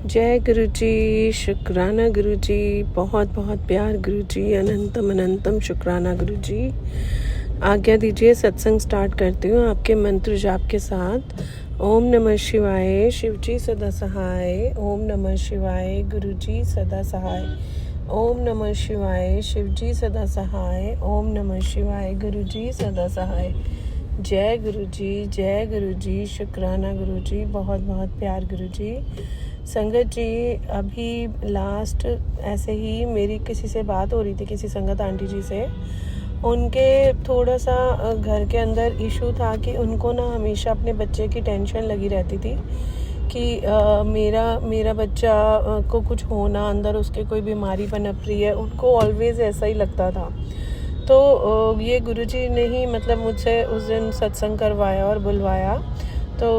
जय गुरु जी, शुक्राना गुरु जी, बहुत बहुत प्यार गुरु जी, अनंतम अनंतम शुक्राना गुरु जी। आज्ञा दीजिए, सत्संग स्टार्ट करती हूँ आपके मंत्र जाप के साथ। ओम नमः शिवाय, शिव जी सदा सहाय। ओम नमः शिवाय, गुरु जी सदा सहाय। ओम नमः शिवाय, शिव जी सदा सहाय। ओम नमः शिवाय, गुरु जी सदा सहाय। जय गुरु जी, शुक्राना गुरु जी, बहुत बहुत प्यार गुरु जी। संगत जी, अभी लास्ट ऐसे ही मेरी किसी से बात हो रही थी, किसी संगत आंटी जी से। उनके थोड़ा सा घर के अंदर इशू था कि उनको ना हमेशा अपने बच्चे की टेंशन लगी रहती थी कि मेरा बच्चा को कुछ होना, अंदर उसके कोई बीमारी पनप रही है, उनको ऑलवेज ऐसा ही लगता था। तो ये गुरुजी ने ही मतलब मुझसे उस दिन सत्संग करवाया और बुलवाया। तो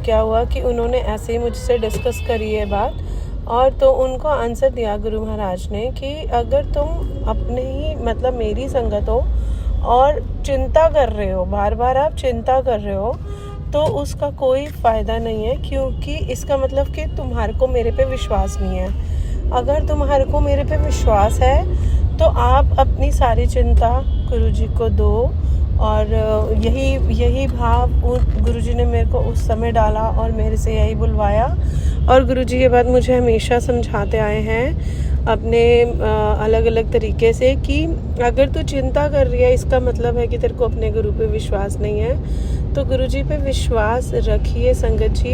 क्या हुआ कि उन्होंने ऐसे ही मुझसे डिस्कस करी है बात, और तो उनको आंसर दिया गुरु महाराज ने कि अगर तुम अपने ही मतलब मेरी संगत हो और चिंता कर रहे हो, बार बार आप चिंता कर रहे हो, तो उसका कोई फ़ायदा नहीं है, क्योंकि इसका मतलब कि तुम्हारे को मेरे पे विश्वास नहीं है। अगर तुम्हारे को मेरे पे विश्वास है तो आप अपनी सारी चिंता गुरुजी को दो। और यही भाव गुरुजी ने मेरे को उस समय डाला और मेरे से यही बुलवाया। और गुरुजी ये बात मुझे हमेशा समझाते आए हैं अपने अलग अलग तरीके से कि अगर तू चिंता कर रही है, इसका मतलब है कि तेरे को अपने गुरु पे विश्वास नहीं है। तो गुरुजी पे विश्वास रखिए संगत जी।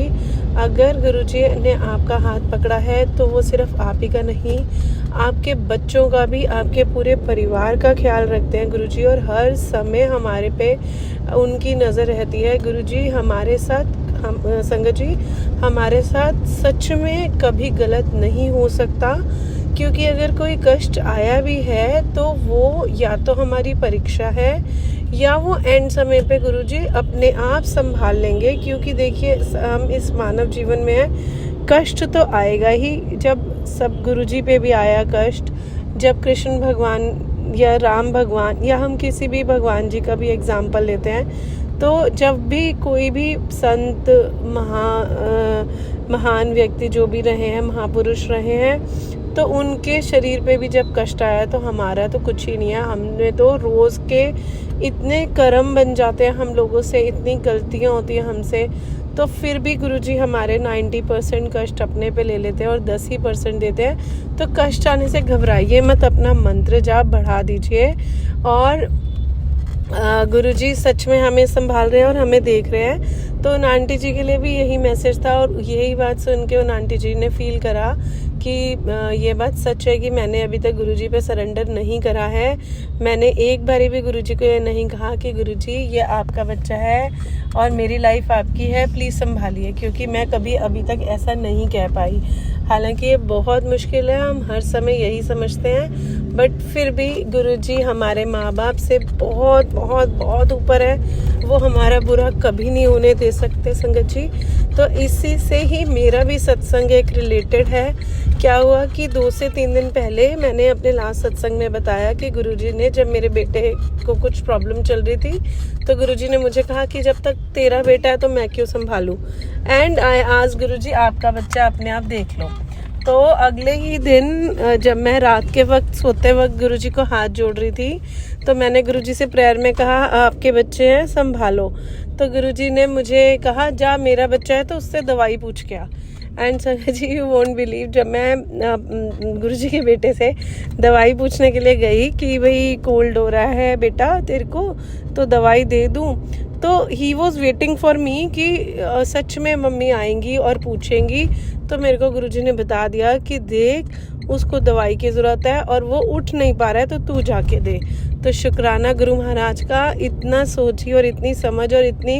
अगर गुरुजी ने आपका हाथ पकड़ा है तो वो सिर्फ आप ही का नहीं, आपके बच्चों का भी, आपके पूरे परिवार का ख्याल रखते हैं गुरुजी, और हर समय हमारे पे उनकी नज़र रहती है। गुरुजी हमारे साथ, संगत जी, हमारे साथ सच में कभी गलत नहीं हो सकता, क्योंकि अगर कोई कष्ट आया भी है तो वो या तो हमारी परीक्षा है या वो एंड समय पे गुरुजी अपने आप संभाल लेंगे। क्योंकि देखिए, हम इस मानव जीवन में हैं, कष्ट तो आएगा ही। जब सब गुरुजी पे भी आया कष्ट, जब कृष्ण भगवान या राम भगवान या हम किसी भी भगवान जी का भी एग्जाम्पल लेते हैं, तो जब भी कोई भी संत महान व्यक्ति जो भी रहे हैं, महापुरुष रहे हैं, तो उनके शरीर पे भी जब कष्ट आया तो हमारा तो कुछ ही नहीं है। हमने तो रोज़ के इतने कर्म बन जाते हैं हम लोगों से, इतनी गलतियां होती हैं हमसे, तो फिर भी गुरुजी हमारे 90% कष्ट अपने पे ले लेते हैं और 10% देते हैं। तो कष्ट आने से घबराइए मत, अपना मंत्र जाप बढ़ा दीजिए। और गुरुजी सच में हमें संभाल रहे हैं और हमें देख रहे हैं। तो उन आंटी जी के लिए भी यही मैसेज था, और यही बात सुन के उन आंटी जी ने फील करा कि ये बात सच है कि मैंने अभी तक गुरुजी पे सरेंडर नहीं करा है। मैंने एक बारी भी गुरुजी को ये नहीं कहा कि गुरुजी ये आपका बच्चा है और मेरी लाइफ आपकी है, प्लीज़ संभालिए, क्योंकि मैं कभी अभी तक ऐसा नहीं कह पाई। हालांकि ये बहुत मुश्किल है, हम हर समय यही समझते हैं, बट फिर भी गुरुजी हमारे माँ बाप से बहुत बहुत बहुत ऊपर है। वो हमारा बुरा कभी नहीं होने दे सकते संगत जी। तो इसी से ही मेरा भी सत्संग एक रिलेटेड है। क्या हुआ कि 2 से 3 दिन पहले मैंने अपने लास्ट सत्संग में बताया कि गुरुजी ने, जब मेरे बेटे को कुछ प्रॉब्लम चल रही थी, तो गुरुजी ने मुझे कहा कि जब तक तेरा बेटा है तो मैं क्यों संभालूं। एंड आई आस्क्ड गुरुजी, आपका बच्चा अपने आप देख लो। तो अगले ही दिन जब मैं रात के वक्त सोते वक्त गुरुजी को हाथ जोड़ रही थी, तो मैंने गुरुजी से प्रेयर में कहा, आपके बच्चे हैं, संभालो। तो गुरुजी ने मुझे कहा, जा मेरा बच्चा है तो उससे दवाई पूछ के आ। एंड संगत जी, यू वोंट बिलीव, जब मैं गुरुजी के बेटे से दवाई पूछने के लिए गई कि भाई कोल्ड हो रहा है बेटा तेरे को, तो दवाई दे दूं, तो he was waiting for me कि सच में मम्मी आएंगी और पूछेंगी। तो मेरे को गुरुजी ने बता दिया कि देख, उसको दवाई की ज़रूरत है और वो उठ नहीं पा रहा है, तो तू जाके दे। तो शुक्राना गुरु महाराज का, इतना सोची और इतनी समझ और इतनी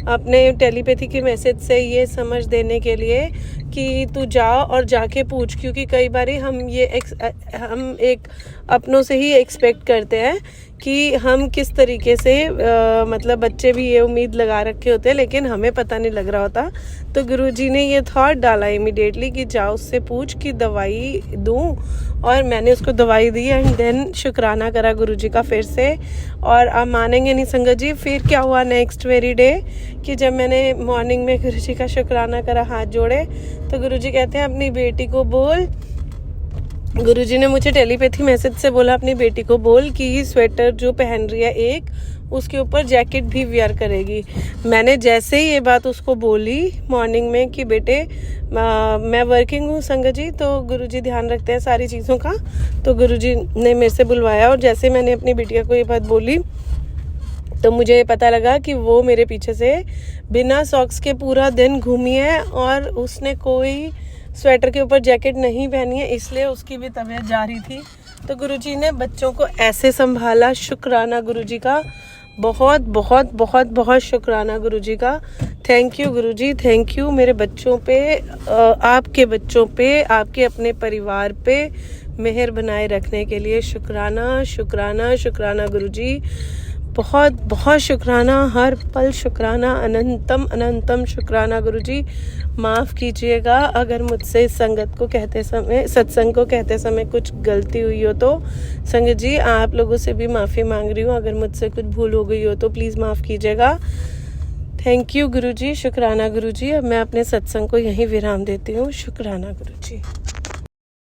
अपने टेलीपैथी के मैसेज से ये समझ देने के लिए कि तू जा और जाके पूछ। क्योंकि कई बार हम एक अपनों से ही एक्सपेक्ट करते हैं कि हम किस तरीके से मतलब बच्चे भी ये उम्मीद लगा रखे होते हैं लेकिन हमें पता नहीं लग रहा होता। तो गुरुजी ने ये थॉट डाला इमीडिएटली कि जाओ उससे पूछ कि दवाई दूं, और मैंने उसको दवाई दी एंड देन शुक्राना करा गुरुजी का फिर से। और आप मानेंगे नहीं संगत जी, फिर क्या हुआ नेक्स्ट वेरी डे कि जब मैंने मॉर्निंग में गुरुजी का शुक्राना करा, हाथ जोड़े, तो गुरुजी कहते हैं अपनी बेटी को बोल, गुरुजी ने मुझे टेलीपैथी मैसेज से बोला अपनी बेटी को बोल कि स्वेटर जो पहन रही है एक, उसके ऊपर जैकेट भी वियर करेगी। मैंने जैसे ही ये बात उसको बोली मॉर्निंग में कि बेटे मैं वर्किंग हूँ संगत जी, तो गुरुजी ध्यान रखते हैं सारी चीज़ों का, तो गुरुजी ने मेरे से बुलवाया और जैसे मैंने अपनी बिटिया को ये बात बोली तो मुझे पता लगा कि वो मेरे पीछे से बिना सॉक्स के पूरा दिन घूमी है और उसने कोई स्वेटर के ऊपर जैकेट नहीं पहनी है, इसलिए उसकी भी तबीयत जा रही थी। तो गुरुजी ने बच्चों को ऐसे संभाला, शुक्राना गुरुजी का, बहुत बहुत बहुत बहुत शुक्राना गुरुजी का। Thank you Guruji, thank you मेरे बच्चों पे, आपके बच्चों पे, आपके अपने परिवार पे मेहर बनाए रखने के लिए शुक्राना शुक्राना शुक्राना गुरुजी, बहुत बहुत शुक्राना, हर पल शुक्राना, अनंतम अनंतम शुक्राना गुरुजी। माफ़ कीजिएगा अगर मुझसे इस संगत को कहते समय, सत्संग को कहते समय कुछ गलती हुई हो तो संगत जी आप लोगों से भी माफ़ी मांग रही हूँ। अगर मुझसे कुछ भूल हो गई हो तो प्लीज़ माफ़ कीजिएगा। थैंक यू गुरुजी, शुक्राना गुरुजी। अब मैं अपने सत्संग को यहीं विराम देती हूँ। शुक्राना गुरुजी।